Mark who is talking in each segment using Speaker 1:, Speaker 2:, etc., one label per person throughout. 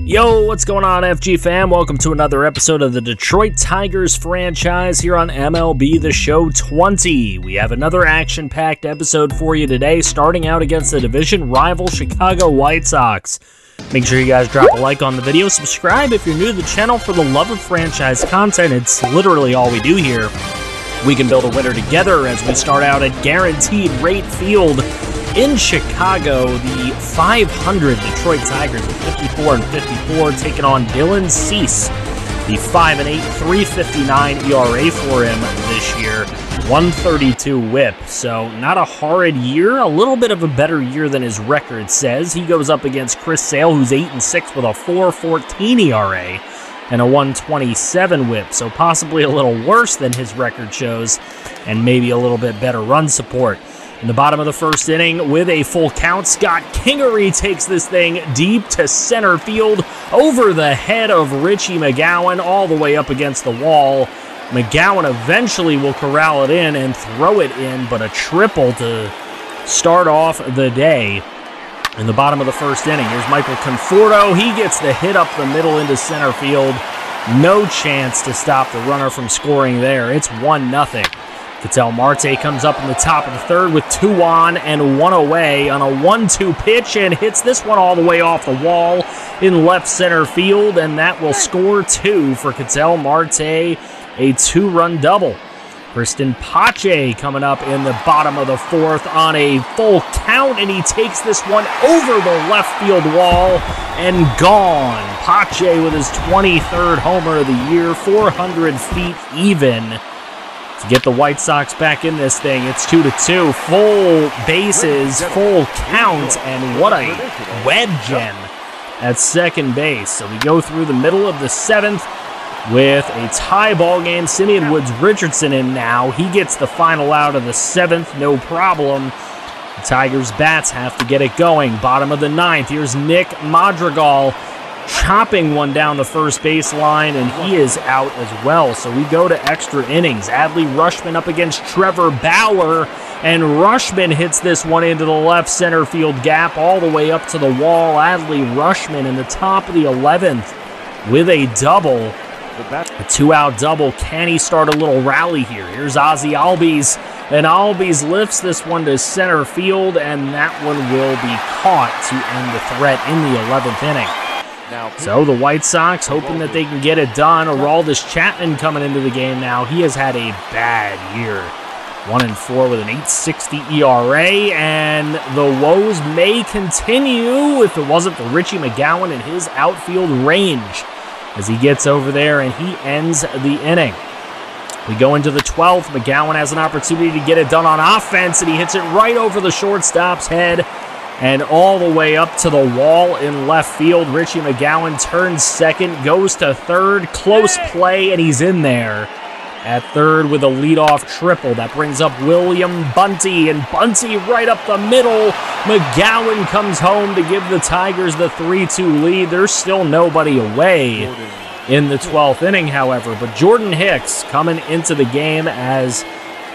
Speaker 1: Yo, what's going on, FG fam? Welcome to another episode of the Detroit Tigers franchise here on MLB The Show 20. We have another action-packed episode for you today, starting out against the division rival Chicago White Sox. Make sure you guys drop a like on the video, subscribe if you're new to the channel for the love of franchise content. It's literally all we do here. We can build a winner together as we start out at Guaranteed Rate Field in Chicago. The 500 Detroit Tigers at 54-54 taking on Dylan Cease. The 5-8, 3.59 ERA for him this year, 132 WHIP. So not a horrid year, a little bit of a better year than his record says. He goes up against Chris Sale, who's 8-6 with a 4.14 ERA and a 127 WHIP. So possibly a little worse than his record shows, and maybe a little bit better run support. In the bottom of the first inning, with a full count, Scott Kingery takes this thing deep to center field, over the head of Richie McGowan, all the way up against the wall. McGowan eventually will corral it in and throw it in, but a triple to start off the day. In the bottom of the first inning, here's Michael Conforto. He gets the hit up the middle into center field. No chance to stop the runner from scoring there. It's 1-0. Ketel Marte comes up in the top of the third with 2 on and 1 away on a 1-2 pitch and hits this one all the way off the wall in left center field, and that will score 2 for Ketel Marte, a 2-run double. Kristen Pache coming up in the bottom of the fourth on a full count, and he takes this one over the left field wall and gone. Pache with his 23rd homer of the year, 400 feet even. To get the White Sox back in this thing, it's 2-2, full bases, full count, and what a wedge in at second base. So we go through the middle of the 7th with a tie ball game. Simeon Woods-Richardson in now. He gets the final out of the 7th, no problem. The Tigers' bats have to get it going. Bottom of the 9th, here's Nick Madrigal chopping one down the first baseline, and he is out as well. So we go to extra innings. Adley Rutschman up against Trevor Bauer, and Rutschman hits this one into the left center field gap all the way up to the wall. Adley Rutschman in the top of the 11th with a double. A 2-out double. Can he start a little rally here? Here's Ozzie Albies, and Albies lifts this one to center field, and that one will be caught to end the threat in the 11th inning. So the White Sox hoping that they can get it done. Aroldis Chapman coming into the game now. He has had a bad year. 1-4 with an 8.60 ERA, and the woes may continue if it wasn't for Richie McGowan and his outfield range as he gets over there and he ends the inning. We go into the 12th. McGowan has an opportunity to get it done on offense, and he hits it right over the shortstop's head and all the way up to the wall in left field. Richie McGowan turns second, goes to third, close play, and he's in there at third with a leadoff triple. That brings up William Bunty, and Bunty right up the middle. McGowan comes home to give the Tigers the 3-2 lead. There's still nobody away in the 12th inning, however, but Jordan Hicks coming into the game as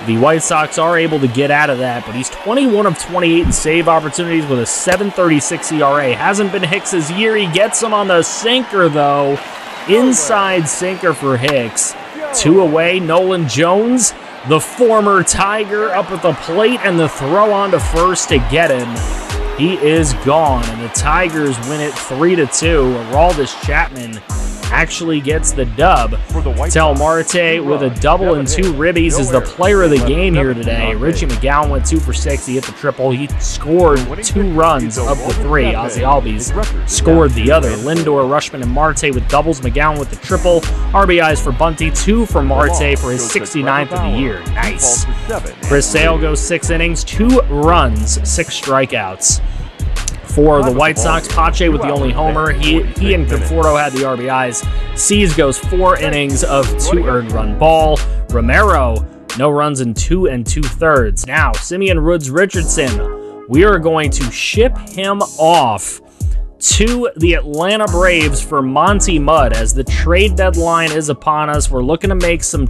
Speaker 1: the White Sox are able to get out of that, but he's 21 of 28 in save opportunities with a 7.36 ERA. Hasn't been Hicks's year. He gets him on the sinker, though. Inside sinker for Hicks. 2 away. Nolan Jones, the former Tiger, up at the plate, and the throw on to first to get him. He is gone, and the Tigers win it 3-2. Aroldis Chapman actually gets the dub. Ketel Marte with a double and 2 ribbies is the player of the game here today. Richie McGowan went 2 for 6. He hit the triple. He scored 2 runs of the 3. Ozzie Albies scored the other. Lindor, Rutschman, and Marte with doubles. McGowan with the triple. RBIs for Bunty, 2 for Marte for his 69th of the year. Nice. Chris Sale goes 6 innings, 2 runs, 6 strikeouts. For the White Sox, Pache with the only homer. He and Conforto had the RBIs. Cease goes 4 innings of 2 earned run ball. Romero, no runs in 2 2/3. Now, Simeon Woods-Richardson, we are going to ship him off to the Atlanta Braves for Monty Mudd as the trade deadline is upon us. We're looking to make some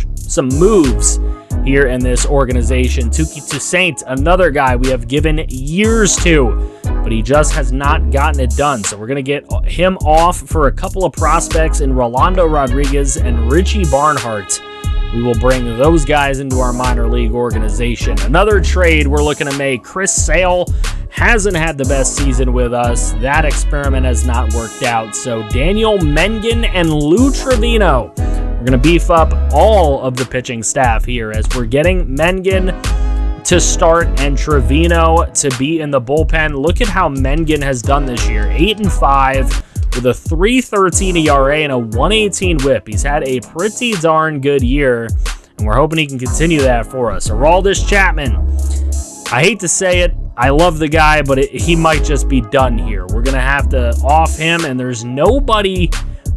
Speaker 1: moves here in this organization. Touki Toussaint, another guy we have given years to. but he just has not gotten it done. So we're going to get him off for a couple of prospects in Rolando Rodriguez and Richie Barnhart. We will bring those guys into our minor league organization. Another trade we're looking to make. Chris Sale hasn't had the best season with us. That experiment has not worked out. So Daniel Mengen and Lou Trevino. We're going to beef up all of the pitching staff here as we're getting Mengen to start and Trevino to be in the bullpen. Look at how Mengen has done this year. 8-5 with a 3.13 ERA and a 1.18 whip. He's had a pretty darn good year, and we're hoping he can continue that for us. Aroldis Chapman. I hate to say it. I love the guy, but he might just be done here. We're going to have to off him, and there's nobody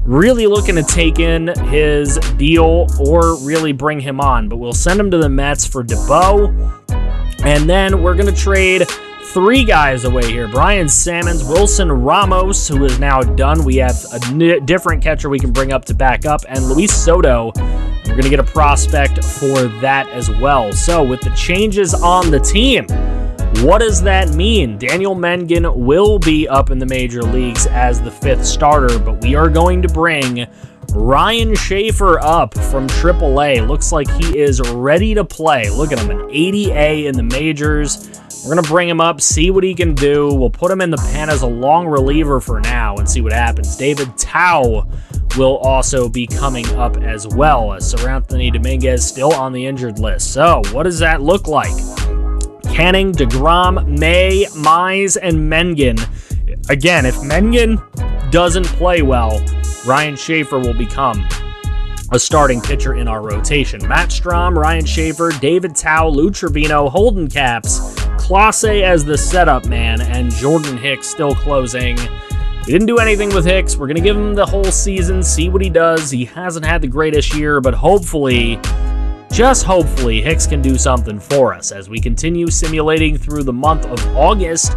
Speaker 1: really looking to take in his deal or really bring him on. But we'll send him to the Mets for DeBow, and then we're going to trade 3 guys away here. Brian Salmons, Wilson Ramos, who is now done. We have a different catcher we can bring up to back up, and Luis Soto. We're going to get a prospect for that as well. So with the changes on the team, what does that mean? Daniel Mengen will be up in the major leagues as the 5th starter, but we are going to bring Ryan Schaefer up from AAA. Looks like he is ready to play. Look at him, an 80A in the majors. We're going to bring him up, see what he can do. We'll put him in the pen as a long reliever for now and see what happens. David Tao will also be coming up as well, as Seranthony Dominguez still on the injured list. So what does that look like? Canning, DeGrom, May, Mize, and Mengen. Again, if Mengen doesn't play well, Ryan Schaefer will become a starting pitcher in our rotation. Matt Strahm, Ryan Schaefer, David Tao, Lou Trevino, Holden Caps, Clase as the setup man, and Jordan Hicks still closing. We didn't do anything with Hicks. We're going to give him the whole season, see what he does. He hasn't had the greatest year, but hopefully, just hopefully, Hicks can do something for us as we continue simulating through the month of August.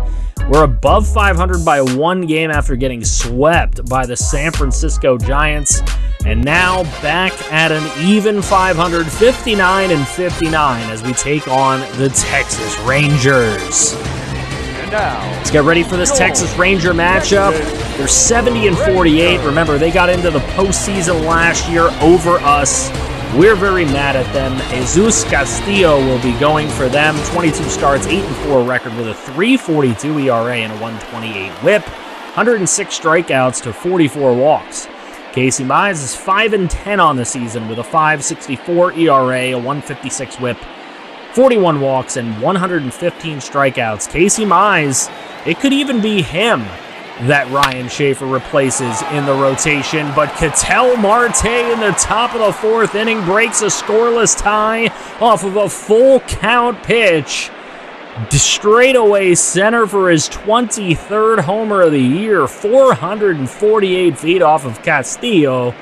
Speaker 1: We're above 500 by 1 game after getting swept by the San Francisco Giants. And now back at an even 500, 59-59 as we take on the Texas Rangers.
Speaker 2: And now,
Speaker 1: let's get ready for this Texas Ranger matchup. They're 70-48. Remember, they got into the postseason last year over us. We're very mad at them. Jesus Castillo will be going for them. 22 starts, 8-4 record with a 3.42 ERA and a 1.28 whip. 106 strikeouts to 44 walks. Casey Mize is 5-10 on the season with a 5.64 ERA, a 1.56 whip, 41 walks, and 115 strikeouts. Casey Mize, it could even be him that Ryan Schaefer replaces in the rotation, but Ketel Marte in the top of the 4th inning breaks a scoreless tie off of a full count pitch. Straightaway center for his 23rd homer of the year, 448 feet off of Castillo.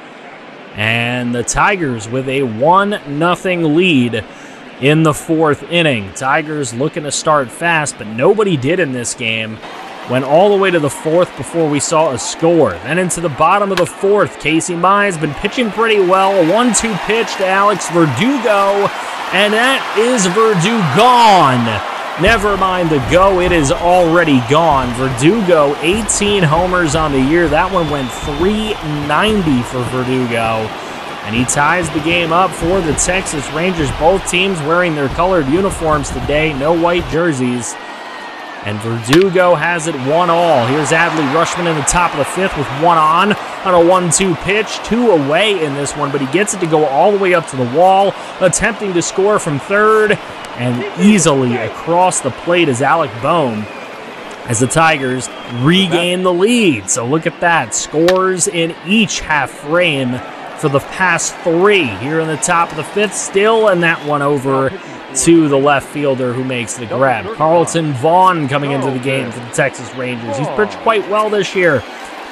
Speaker 1: And the Tigers with a 1-0 lead in the 4th inning. Tigers looking to start fast, but nobody did in this game. Went all the way to the 4th before we saw a score. Then into the bottom of the 4th, Casey Mize been pitching pretty well. A 1-2 pitch to Alex Verdugo, and that is Verdugo gone. Never mind the go, it is already gone. Verdugo, 18 homers on the year. That one went 390 for Verdugo. And he ties the game up for the Texas Rangers. Both teams wearing their colored uniforms today. No white jerseys. And Verdugo has it 1-1. Here's Adley Rutschman in the top of the 5th with 1 on a 1-2 pitch. 2 away in this one, but he gets it to go all the way up to the wall, attempting to score from 3rd. And easily across the plate is Alec Bohm as the Tigers regain the lead. So look at that. Scores in each half frame for the past 3. Here in the top of the 5th still, and that one over to the left fielder who makes the grab. Carlton Vaughn coming into the game for the Texas Rangers. He's pitched quite well this year.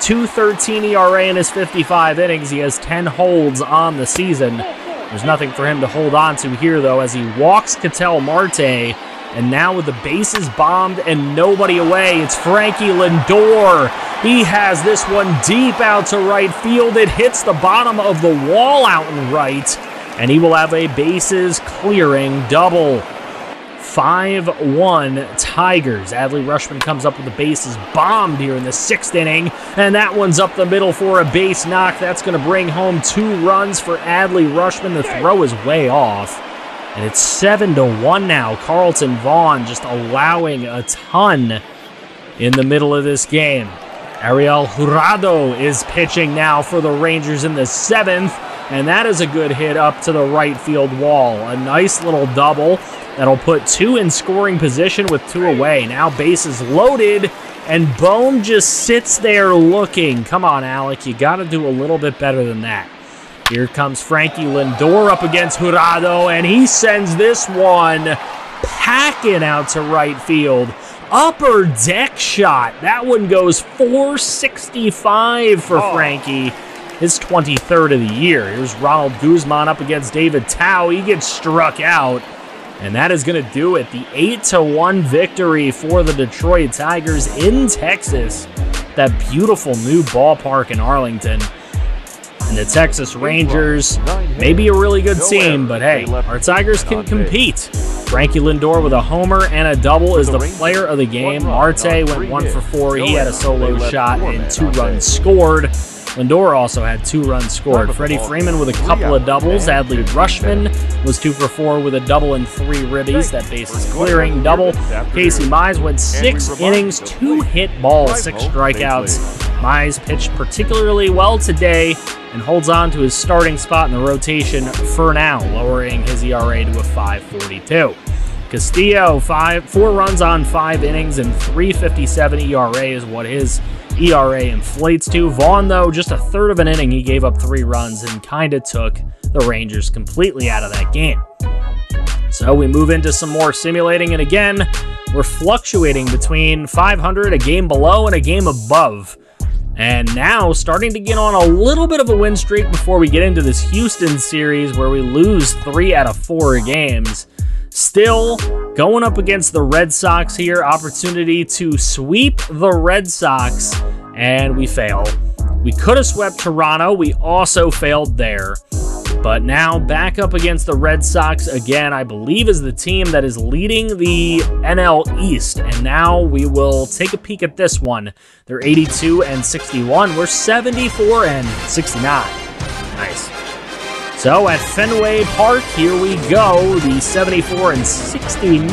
Speaker 1: 2.13 ERA in his 55 innings. He has 10 holds on the season. There's nothing for him to hold on to here, though, as he walks Ketel Marte. And now with the bases bombed and nobody away, it's Frankie Lindor. He has this one deep out to right field. It hits the bottom of the wall out and right. And he will have a bases clearing double. 5-1 Tigers. Adley Rutschman comes up with the bases bombed here in the 6th inning, and that one's up the middle for a base knock. That's going to bring home 2 runs for Adley Rutschman. The throw is way off, and it's 7-1 now. Carlton Vaughn just allowing a ton in the middle of this game. Ariel Jurado is pitching now for the Rangers in the 7th, and that is a good hit up to the right field wall. A nice little double that'll put 2 in scoring position with 2 away. Now bases loaded, and Bohm just sits there looking. Come on, Alec, you got to do a little bit better than that. Here comes Frankie Lindor up against Jurado, and he sends this one packing out to right field. Upper deck shot. That one goes 465 for Frankie. His 23rd of the year. Here's Ronald Guzman up against David Tao. He gets struck out. And that is going to do it. The 8-1 victory for the Detroit Tigers in Texas. That beautiful new ballpark in Arlington. And the Texas Rangers may be a really good team, but hey, our Tigers can compete. Frankie Lindor with a homer and a double is the player of the game. Marte went 1 for 4. He had a solo shot and 2 runs scored. Lindor also had 2 runs scored. Freddie Freeman with a couple of doubles. Adley Rutschman was 2 for 4 with a double and 3 ribbies. That base is clearing double. Casey Mize went 6 innings, 2 hit balls, 6 strikeouts. Mize pitched particularly well today and holds on to his starting spot in the rotation for now, lowering his ERA to a 5.42. Castillo, 4 runs on 5 innings and 3.57 ERA is what his ERA inflates to. Vaughn, though, just a third of an inning, he gave up 3 runs and kind of took the Rangers completely out of that game. So we move into some more simulating, and again, we're fluctuating between 500, a game below, and a game above. And now starting to get on a little bit of a win streak before we get into this Houston series where we lose 3 out of 4 games. Still going up against the Red Sox here. Opportunity to sweep the Red Sox, and we fail. We could have swept Toronto. We also failed there. But now back up against the Red Sox again, I believe is the team that is leading the NL East. And now we will take a peek at this one. They're 82-61. We're 74-69. Nice. So at Fenway Park, here we go. The 74-69.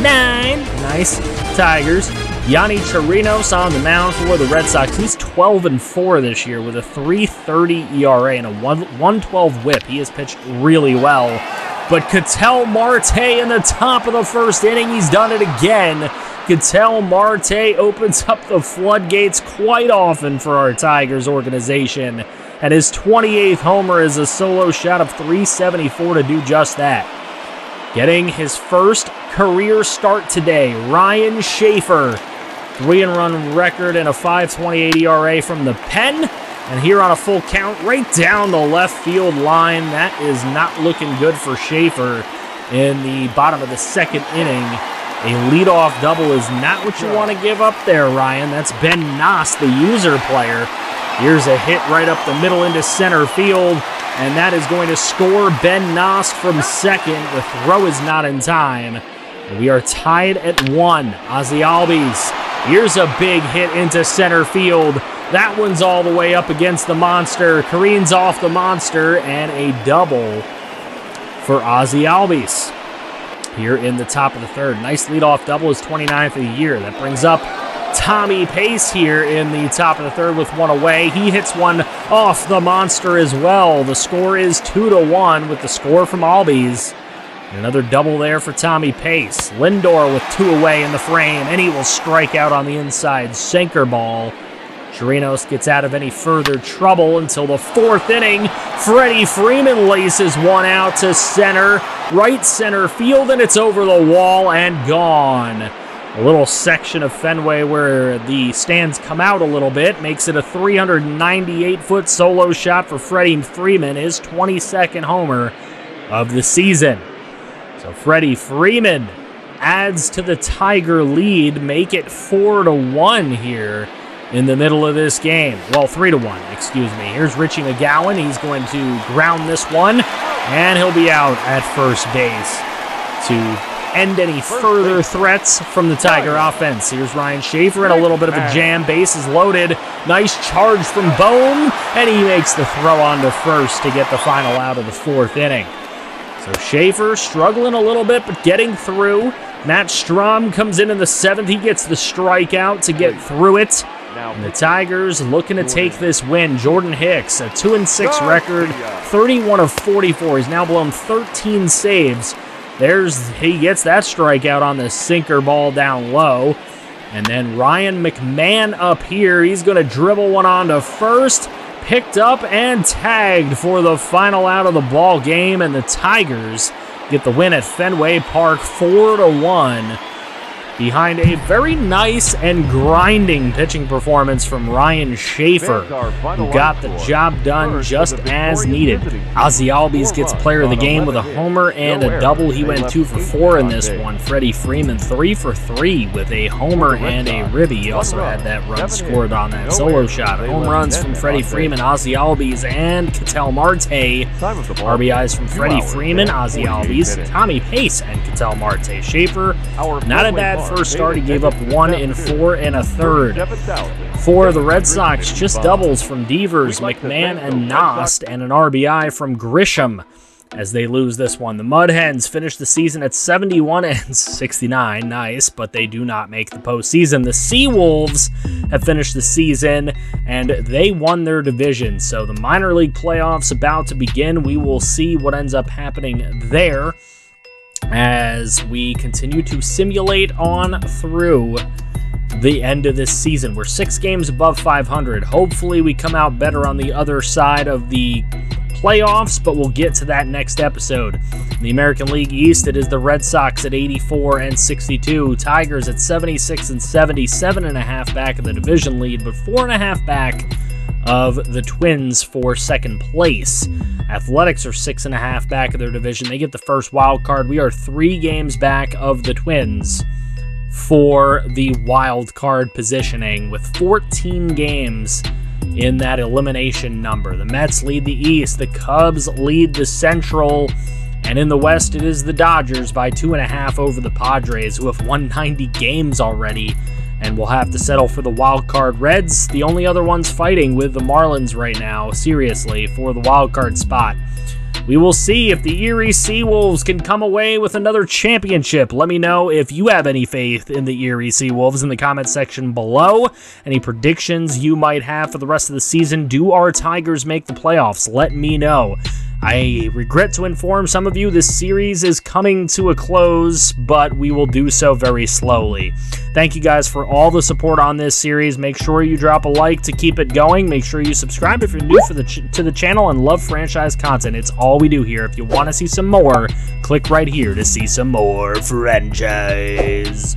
Speaker 1: Nice Tigers. Yanni Chirinos on the mound for the Red Sox. He's 12-4 this year with a 3.30 ERA and a 1.12 whip. He has pitched really well. But Ketel Marte in the top of the 1st inning, he's done it again. Ketel Marte opens up the floodgates quite often for our Tigers organization. And his 28th homer is a solo shot of 374 to do just that. Getting his first career start today, Ryan Schaefer. 3-run record and a 5.28 ERA from the pen. And here on a full count, right down the left field line. That is not looking good for Schaefer in the bottom of the 2nd inning. A leadoff double is not what you want to give up there, Ryan. That's Ben Noss, the user player. Here's a hit right up the middle into center field, and that is going to score Ben Noss from 2nd. The throw is not in time. We are tied at 1. Ozzie Albies. Here's a big hit into center field. That one's all the way up against the monster. Careens off the monster, and a double for Ozzie Albies here in the top of the 3rd. Nice leadoff double, his 29th of the year. That brings up Tommy Pace here in the top of the 3rd with 1 away. He hits one off the monster as well. The score is 2-1 with the score from Albies. Another double there for Tommy Pace. Lindor with 2 away in the frame, and he will strike out on the inside sinker ball. Chirinos gets out of any further trouble until the 4th inning. Freddie Freeman laces one out to center, right center field, and it's over the wall and gone. A little section of Fenway where the stands come out a little bit makes it a 398-foot solo shot for Freddie Freeman, his 22nd homer of the season. So Freddie Freeman adds to the Tiger lead, make it 4-1 here in the middle of this game. Well, 3-1, excuse me. Here's Richie McGowan. He's going to ground this one, and he'll be out at first base to end any further threats from the Tiger offense. Here's Ryan Schaefer in a little bit of a jam. Bases loaded. Nice charge from Bohm, and he makes the throw on to first to get the final out of the 4th inning. So Schaefer struggling a little bit, but getting through. Matt Strom comes in the 7th. He gets the strikeout to get through it. And the Tigers looking to take this win. Jordan Hicks, a 2-6 record, 31 of 44. He's now blown 13 saves. He gets that strikeout on the sinker ball down low. And then Ryan McMahon up here. He's going to dribble one on to first. Picked up and tagged for the final out of the ball game. And the Tigers get the win at Fenway Park 4-1. Behind a very nice and grinding pitching performance from Ryan Schaefer, who got the job done just as needed. Ozzie Albies gets player of the game with a homer and a double. He went 2 for 4 in this one. Freddie Freeman 3 for 3 with a homer and a ribby. He also had that run scored on that solo shot. Home runs from Freddie Freeman, Ozzie Albies, and Ketel Marte. RBIs from Freddie Freeman, Ozzie Albies, Tommy Pace, and Ketel Marte. Schaefer, not a bad first start. He gave up 1 in 4 1/3. For the Red Sox, just doubles from Devers, McMahon, and Nost, and an RBI from Grisham as they lose this one. The Mud Hens finish the season at 71 and 69. Nice, but they do not make the postseason. The Seawolves have finished the season, and they won their division. So the minor league playoffs about to begin. We will see what ends up happening there as we continue to simulate on through the end of this season. We're 6 games above 500. Hopefully we come out better on the other side of the playoffs, but we'll get to that next episode. In the American League East, it is the Red Sox at 84 and 62, Tigers at 76 and 70, 7.5 back of the division lead, but 4.5 back of the Twins for second place. Athletics are 6.5 back of their division. They get the first wild card. We are 3 games back of the Twins for the wild card positioning with 14 games in that elimination number. The Mets lead the East. The Cubs lead the Central. And in the West, it is the Dodgers by 2.5 over the Padres, who have won 90 games already and will have to settle for the wild card. Reds, the only other ones fighting with the Marlins right now, seriously, for the wild card spot. We will see if the Erie Seawolves can come away with another championship. Let me know if you have any faith in the Erie Seawolves in the comment section below. Any predictions you might have for the rest of the season. Do our Tigers make the playoffs? Let me know. I regret to inform some of you this series is coming to a close, but we will do so very slowly. Thank you guys for all the support on this series. Make sure you drop a like to keep it going. Make sure you subscribe if you're new to the channel and love franchise content. It's all we do here. If you want to see some more, click right here to see some more franchise.